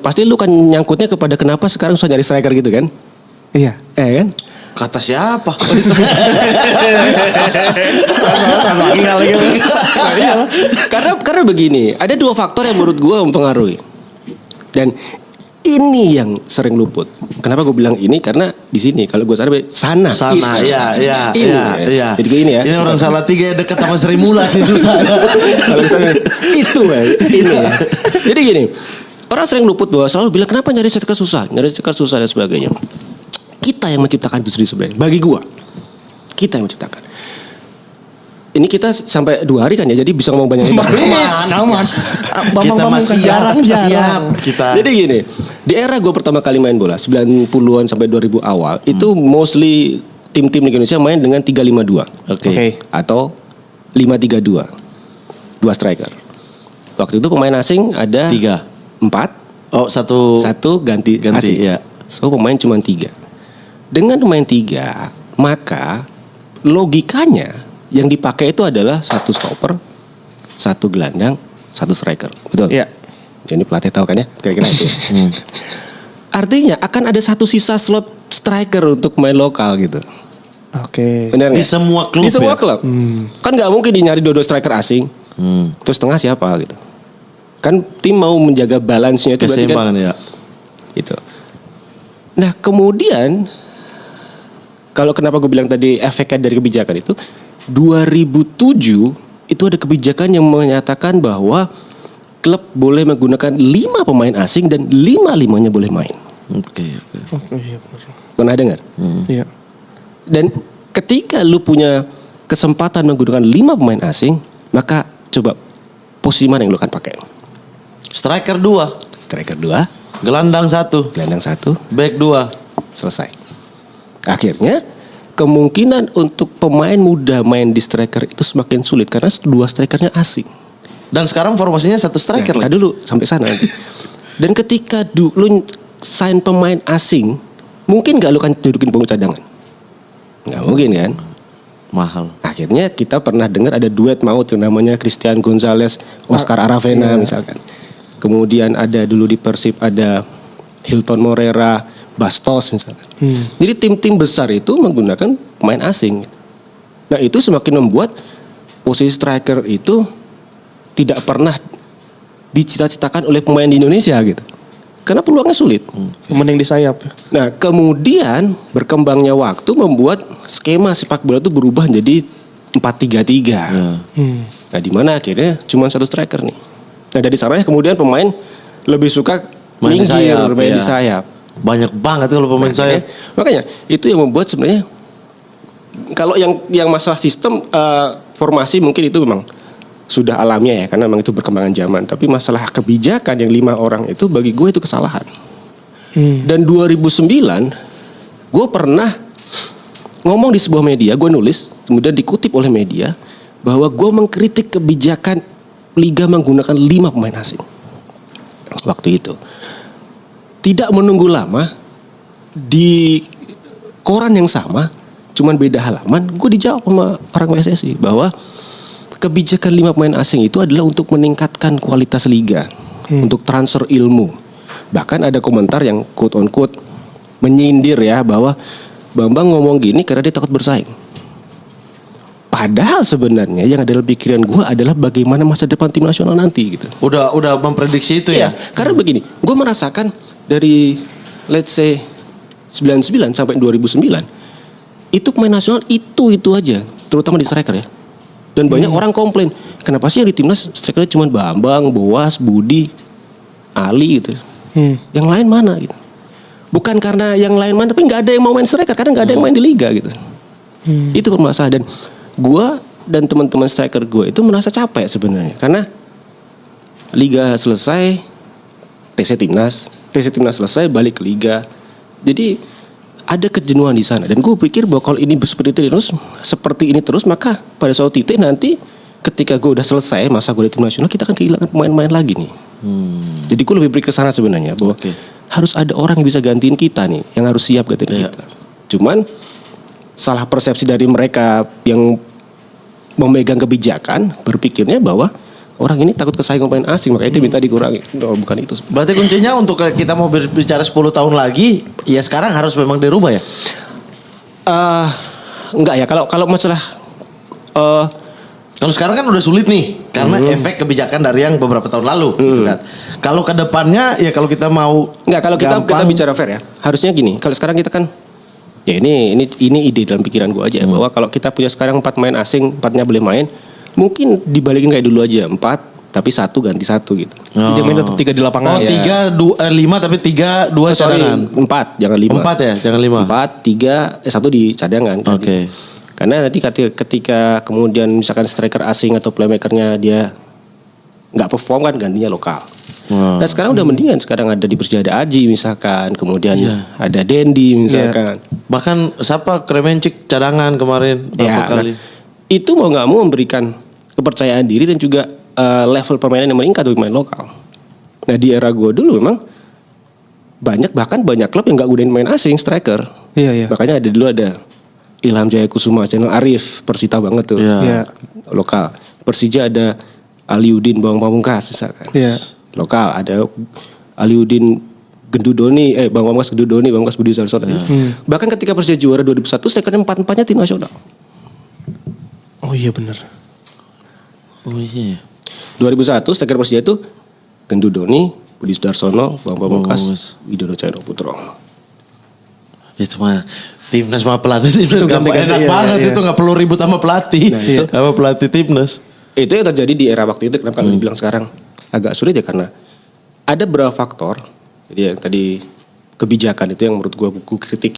pasti lu kan nyangkutnya kepada kenapa sekarang susah nyari striker gitu kan? Iya. Kan? Kata siapa? Karena begini, ada 2 faktor yang menurut gue mempengaruhi. Dan ini yang sering luput. Kenapa gue bilang ini? Karena di sini kalau gue sana. Iya. Jadi gue ini ya. Ini orang Salatiga dekat sama Sri Mula sih susah. Kalau misalnya itu ini ya. Jadi gini, orang sering luput bahwa selalu bilang kenapa nyari striker susah dan sebagainya. Kita yang menciptakan industri sebenarnya. Bagi gua, kita yang menciptakan. Ini kita sampai 2 hari kan ya, jadi bisa ngomong banyak. Aman. Kita masih jarang. Jadi gini, di era gua pertama kali main bola 90-an sampai 2000 awal, itu mostly tim-tim Indonesia main dengan 3-5-2. Oke. Atau 5-3-2. 2 striker. Waktu itu pemain asing ada 4. Oh, satu ganti asing. Ya. So pemain cuma 3. Dengan pemain 3, maka logikanya yang dipakai itu adalah 1 stopper, 1 gelandang, 1 striker. Betul? Iya. Jadi pelatih tahu kan ya? Kira-kira itu. Artinya akan ada 1 sisa slot striker untuk main lokal gitu. Oke. Benar Di gak? semua klub. Di semua klub. Kan gak mungkin nyari 2 striker asing. Terus tengah siapa gitu. Kan tim mau menjaga balance-nya itu berarti kan. Keseimbangan ya. Gitu. Nah kemudian kalau kenapa gue bilang tadi efeknya dari kebijakan itu 2007 itu ada kebijakan yang menyatakan bahwa klub boleh menggunakan 5 pemain asing dan 5-5-nya boleh main. Oke. Iya benar. Pernah dengar? Iya. Dan ketika lu punya kesempatan menggunakan 5 pemain asing, maka coba posisi mana yang lu akan pakai? Striker 2, Striker 2, gelandang 1, gelandang 1, back 2. selesai. Akhirnya kemungkinan untuk pemain muda main di striker itu semakin sulit karena 2 strikernya asing. Dan sekarang formasinya 1 striker Nah, lagi. dulu sampai sana. Dan ketika lu sign pemain asing, mungkin gak lu kan dudukin pemain cadangan? Gak mungkin kan? Mahal. Akhirnya kita pernah dengar ada duet maut yang namanya Christian Gonzalez, Oscar Aravena misalkan. Kemudian ada dulu di Persib ada Hilton Morera, Bastos misalkan. Jadi tim-tim besar itu menggunakan pemain asing. Nah itu semakin membuat posisi striker itu tidak pernah dicita-citakan oleh pemain di Indonesia gitu. Karena peluangnya sulit. Mending di sayap. Nah kemudian berkembangnya waktu membuat skema sepak bola itu berubah menjadi 4-3-3. Nah di mana akhirnya cuma 1 striker nih. Nah dari sana kemudian pemain lebih suka Main di minggir, sayap, main di iya. sayap. Banyak banget kalau pemain saya. Makanya itu yang membuat sebenarnya kalau yang masalah sistem formasi mungkin itu memang sudah alamiah ya karena memang itu perkembangan zaman. Tapi masalah kebijakan yang 5 orang itu bagi gue itu kesalahan. Dan 2009 gue pernah ngomong di sebuah media, gue nulis kemudian dikutip oleh media bahwa gue mengkritik kebijakan liga menggunakan 5 pemain asing waktu itu. Tidak menunggu lama di koran yang sama, cuman beda halaman, gue dijawab sama orang PSSI bahwa kebijakan 5 pemain asing itu adalah untuk meningkatkan kualitas liga, untuk transfer ilmu. Bahkan ada komentar yang quote on quote menyindir ya bahwa Bambang ngomong gini karena dia takut bersaing. Padahal sebenarnya yang ada dalam pikiran gue adalah bagaimana masa depan tim nasional nanti gitu. Udah memprediksi itu ya. Karena begini, gue merasakan dari let's say 99 sampai 2009 itu pemain nasional itu aja, terutama di striker ya. Dan banyak orang komplain, kenapa sih yang di timnas strikernya cuma Bambang, Boas, Budi, Ali gitu. Yang lain mana gitu. Bukan karena yang lain mana, tapi nggak ada yang mau main striker karena nggak ada yang main di liga gitu. Itu permasalahan. Dan gue dan teman-teman striker gue itu merasa capek sebenarnya karena liga selesai, TC Timnas selesai balik ke liga. Jadi ada kejenuhan di sana dan gue pikir bahwa kalau ini seperti ini terus maka pada suatu titik nanti ketika gue udah selesai masa gue di tim nasional kita akan kehilangan pemain-pemain lagi nih. Jadi gue lebih berpikir ke sana sebenarnya bahwa harus ada orang yang bisa gantiin kita nih, yang harus siap gantiin kita. Cuman salah persepsi dari mereka yang memegang kebijakan berpikirnya bahwa orang ini takut kesaing pemain asing makanya dia minta dikurangi. No, bukan itu. Berarti kuncinya untuk kita mau berbicara 10 tahun lagi, ya sekarang harus memang dirubah ya? Enggak ya, kalau masalah Kalau sekarang kan udah sulit nih, karena efek kebijakan dari yang beberapa tahun lalu, gitu kan. Kalau ke depannya, ya kalau kita mau enggak, kalau kita bicara fair ya, harusnya gini. Kalau sekarang kita kan, ya ini ide dalam pikiran gue aja, bahwa kalau kita punya sekarang 4 pemain asing, 4-nya boleh main, mungkin dibalikin kayak dulu aja, 4 tapi 1 ganti 1 gitu. Jadi main tetap 3 di lapangan. Oh, ya. 5 tapi 3, 2 cadangan. 4, jangan 5. 4 ya, jangan 5. 4, 3, 1 di cadangan. Oke. Karena nanti ketika kemudian misalkan striker asing atau playmakernya dia nggak perform kan gantinya lokal. Nah sekarang udah mendingan, sekarang ada di Persija ada Aji misalkan, kemudian ada Dendi misalkan. Bahkan siapa Kremencik cadangan kemarin berapa kali. Itu mau nggak mau memberikan kepercayaan diri dan juga level permainan yang meningkat dari pemain lokal. Nah di era gue dulu memang banyak klub yang nggak gunain main asing striker. Iya. Makanya ada Ilham Jaya Kusuma, Channel Arif, Persita banget tuh. Iya. Lokal. Persija ada Aliudin Bang Pamungkas misalkan. Iya. Lokal ada Aliudin Gendudoni, Bang Pamungkas Gendudoni, Bang Pamungkas Budi Sarsono. Bahkan ketika Persija juara 2001, strikernya 4-4-nya tim nasional. Oh iya benar. Oh iya. 2001 striker Persija itu Gendudoni, Budi Sudarsono, Bang Pamungkas, Widodo Cahyo Putro. Itu mah timnas sama pelatih timnas gampang enak banget itu nggak perlu ribut sama pelatih sama pelatih timnas. Itu yang terjadi di era waktu itu. Kenapa kalau dibilang sekarang agak sulit ya, karena ada beberapa faktor. Jadi yang tadi kebijakan itu yang menurut gue kritik.